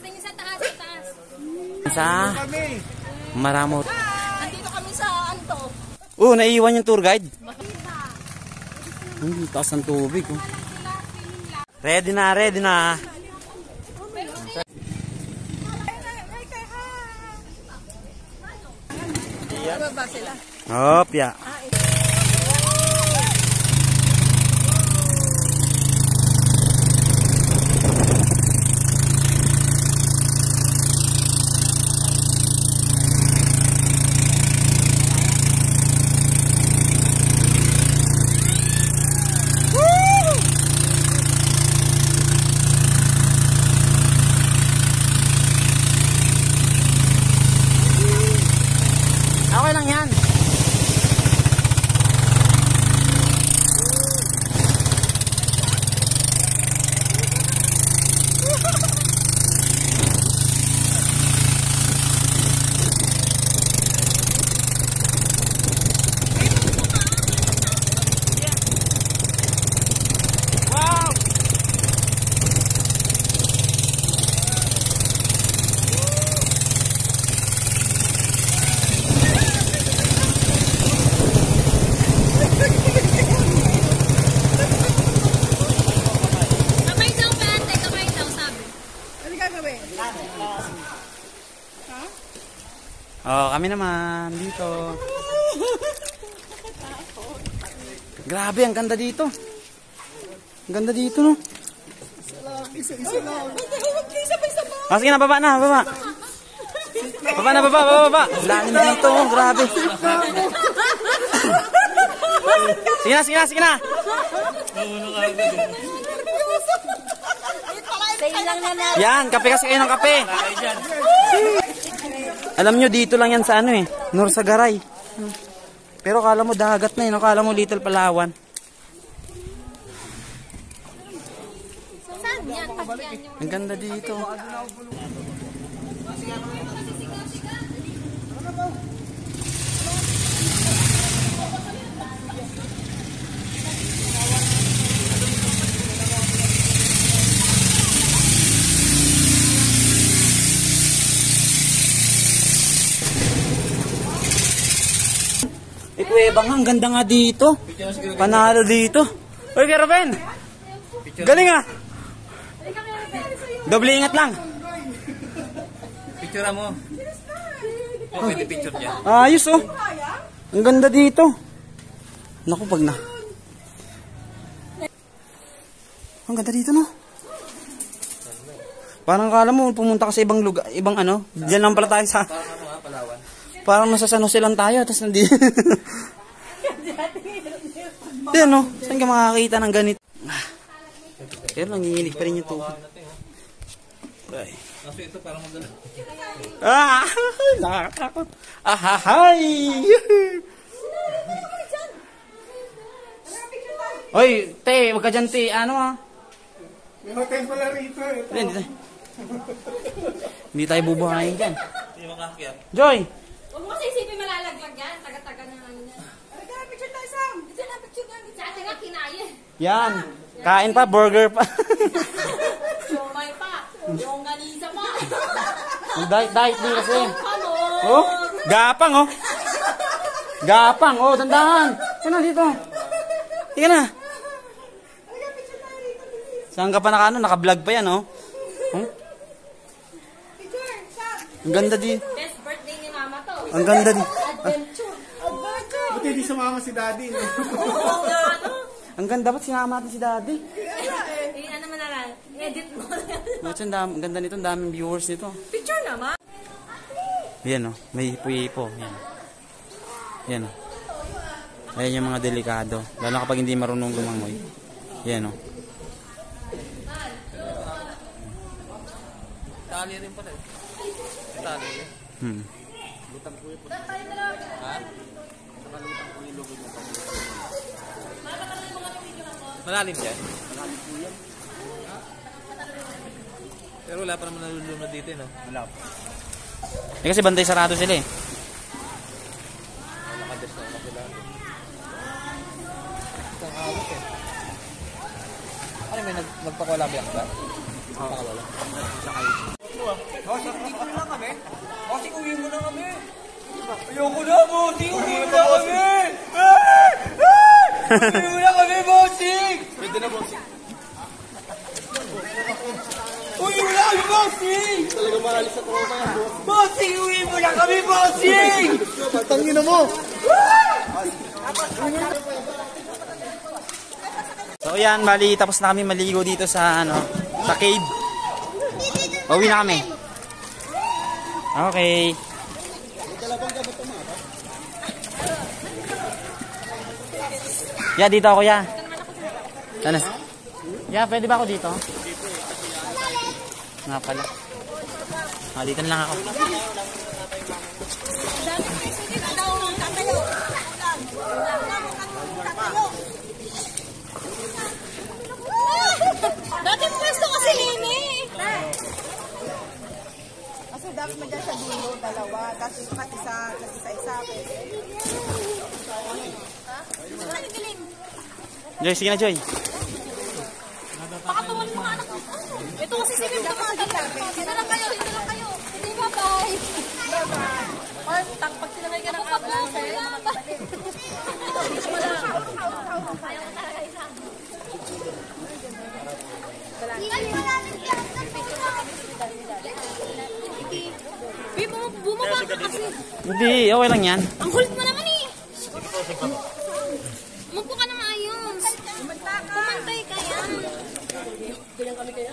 Tingin sa taas, sa taas. Sa Maramot. Nandito kami sa Anto. Naiiwan yung tour guide. Taas ng tubig. Ready na, ready na. Baba sila. Hop, ya. Okay lang yan. Kami naman dito. Grabe, ang ganda dito. Ang ganda dito, no? Isa-isa lang. Sige na, baba na, baba. Baba na, baba, baba, baba. Lalim dito, grabe. Sige na, sige na, sige na. Yan, kape kasi kayo ng kape. Alam nyo, dito lang yan sa ano Norsagaray. Pero kala mo dagat na kala mo Little Palawan. Saan yan? Ang ganda dito. Ikuwebang ang ganda nga dito. Panalo dito. Uy, Keraben! Galing ah! Doble ingat lang. Picture mo. Pwede picture niya. Ayos oh. Ang ganda dito. Naku, pag na. Ang ganda dito, no? Parang kala mo pumunta ka sa ibang lugar, ibang ano. Diyan lang pala tayo sa... Palawan. Parang nasa San Jose lang tayo, tapos nandito. Yan no, saan ka makakita ng ganito? Pero nanginginig pa rin yung tubig. Ay. Kaso ito parang maganda. Nakakatakot. Ahahay! Hoy, te, wag ka dyan, te. Ano May hotel pala rito Hindi tayo bubuhayin dyan. Hindi makakakyan. Joy! Huwag mo kasi isipin malalaglag yan. Taga-taga na ano yan. Ay, picture tayo, Sam. Dito na, picture na. Sa atin nga, kinaya. Yan. Kain pa, burger pa. Siomay pa. Yung ganisa pa. Diet din kasi. Oh, gapang oh. Gapang oh, dandahan. Ano dito? Tika na. Saan ka pa naka-vlog pa yan oh. Ang ganda di. Best birthday ni mama to. Ang ganda di. Adventure. Buti di sumama si daddy. Oo nga, ano? Ang ganda, ba't sinama natin si daddy? Ano man na lang. Edit mo lang. Ang ganda nito, ang daming viewers nito. Picture naman. Yan oh, may hipo-hipo. Yan. Yan oh. Ayan yung mga delikado. Lalo kapag hindi marunong lumangoy. Yan oh. Tali rin pala eh. Tali rin. Lutang po yun. Ha? Saka lutang po yung logo mo. Malalim dyan? Malalim po yan. Pero wala pa naman nalulunod dito no? Wala pa. Eh kasi bantay sarado sila eh. Nakades na ako sila. Isang awit eh. Ano Magpakawala ba yan ba? Magpakawala. Bossing, dito na lang kami. Bossing, uwi mo na kami. Ayoko na, bossing. Uwi mo na kami. Uwi mo na kami, bossing. Pwede na, bossing. Uwi mo na kami, bossing. Talaga maralis sa tropa yan, bossing. Bossing, uwi mo na kami, bossing. Tangin na mo! So yan, bali tapos na kami maligo dito sa ano, sa cave. Uwi na kami. Okay. Ya, dito ako, ya. Sana? Ya, pwede ba ako dito? Nga pala. Dito na lang ako. Dating pwesto kasi Nene. Kasi dapat magyan sa dulo, dalawa, tapos isa. Joy, sige na, Joy. Baka tuwan mga anak ko. Ito kasi silip na mga dito. Dito lang kayo. Hindi, bye-bye. Bye-bye. Or, pag sinamay ka ng abla, sa'yo. Ayaw mo talaga isang. Bumaba ka kasi. Hindi, okay lang yan. Ang kulit mo naman eh. Umupo ka na maayos. Kumantay ka yan. Ganyan kami kaya.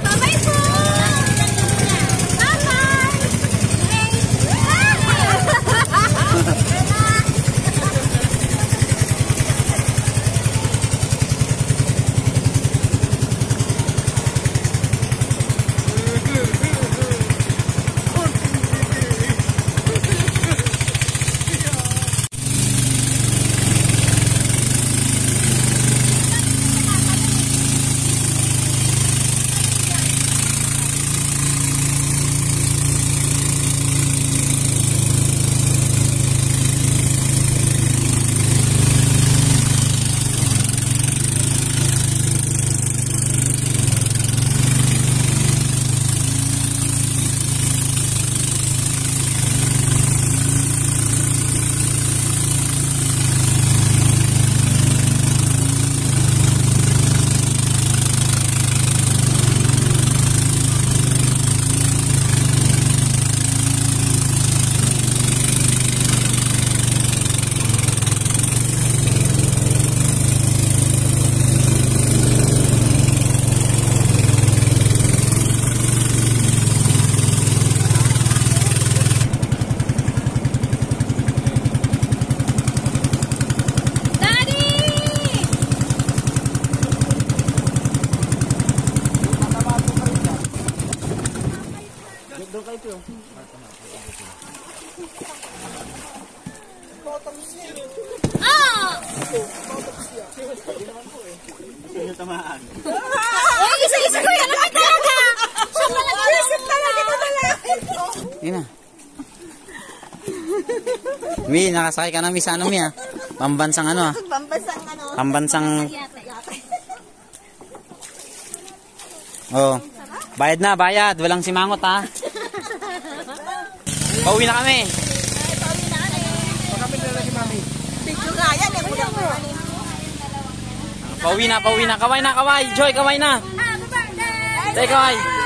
Bye-bye po! Uy, isa-isa ko yan. Naman talaga. Siya pala nag-isip talaga. Ito talaga. Yun na. Mi, nakasakay ka na, Mi, sa ano, Mi, ah? Pambansang ano, ah? Pambasang ano. Pambansang... Oh. Bayad na, bayad. Walang simangot, ha? Pauwi na kami. Picture nga yan. Pauwi na, pauwi na. Kaway na, kaway. Joy, kaway na. Tay, kaway.